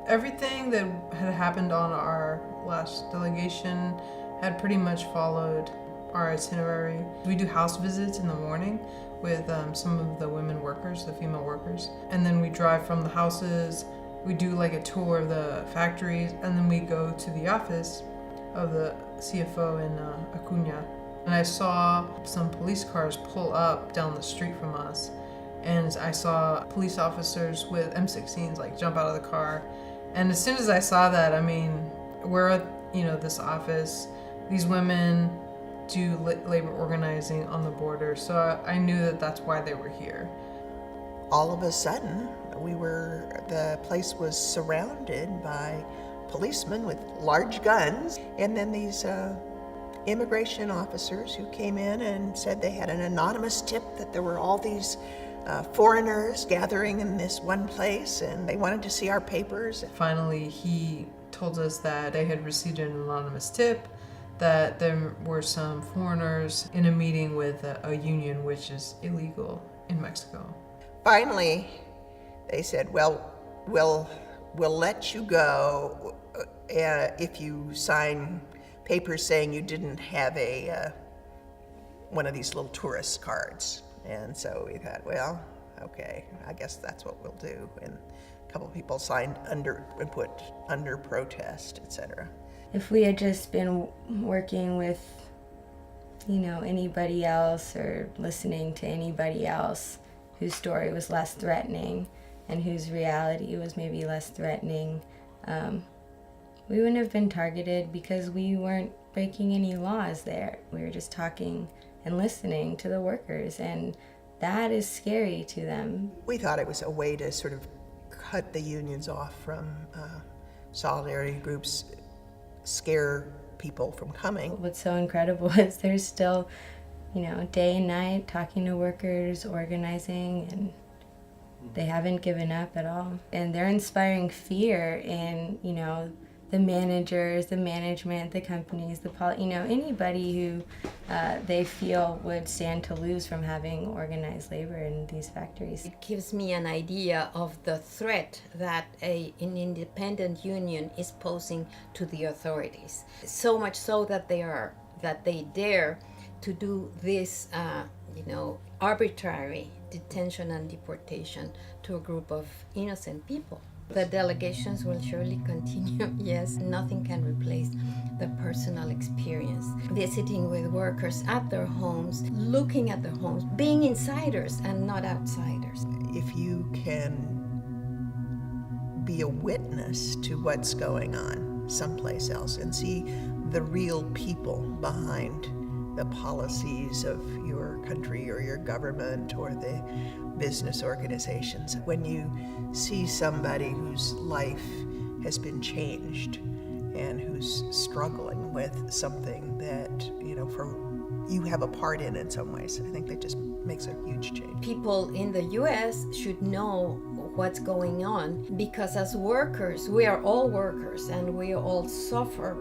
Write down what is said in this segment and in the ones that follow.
Everything that had happened on our last delegation had pretty much followed our itinerary. We do house visits in the morning with some of the women workers, the female workers, and then we drive from the houses, we do like a tour of the factories, and then we go to the office of the CFO in Acuña. And I saw some police cars pull up down the street from us, and I saw police officers with M16s like jump out of the car. And as soon as I saw that, I mean, we're at, this office, these women do labor organizing on the border, so I knew that that's why they were here. All of a sudden, the place was surrounded by policemen with large guns, and then these immigration officers who came in and said they had an anonymous tip that there were all these foreigners gathering in this one place and they wanted to see our papers. Finally, he told us that they had received an anonymous tip, that there were some foreigners in a meeting with a union, which is illegal in Mexico. Finally, they said, well, we'll let you go if you sign papers saying you didn't have one of these little tourist cards. And so we thought, well, okay, I guess that's what we'll do. And a couple of people signed put under protest, etc. If we had just been working with, anybody else or listening to anybody else whose story was less threatening and whose reality was maybe less threatening, we wouldn't have been targeted because we weren't breaking any laws there. We were just talking and listening to the workers, and that is scary to them. We thought it was a way to sort of cut the unions off from solidarity groups, scare people from coming. What's so incredible is there's still, day and night talking to workers, organizing, and they haven't given up at all. And they're inspiring fear in, the managers, the management, the companies, anybody who they feel would stand to lose from having organized labor in these factories. It gives me an idea of the threat that an independent union is posing to the authorities. So much so that they dare to do this, arbitrary detention and deportation to a group of innocent people. The delegations will surely continue. Yes, nothing can replace the personal experience. Visiting with workers at their homes, looking at their homes, being insiders and not outsiders. If you can be a witness to what's going on someplace else and see the real people behind the policies of your country or your government or the business organizations. When you see somebody whose life has been changed and who's struggling with something that, you have a part in some ways, I think that just makes a huge change. People in the U.S. should know what's going on, because as workers, we are all workers and we all suffer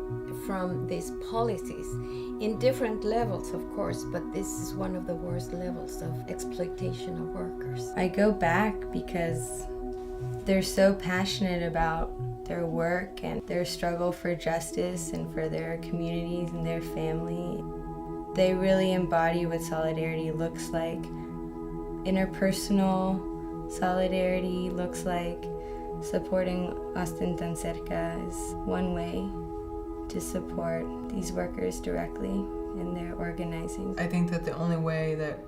from these policies in different levels, of course, but this is one of the worst levels of exploitation of workers. I go back because they're so passionate about their work and their struggle for justice and for their communities and their family. They really embody what solidarity looks like. Interpersonal solidarity looks like. Supporting Austin Tan Cerca is one way to support these workers directly in their organizing. I think that the only way that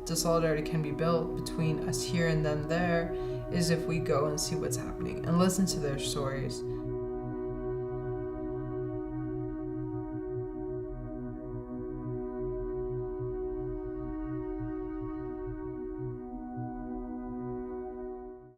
the solidarity can be built between us here and them there is if we go and see what's happening and listen to their stories.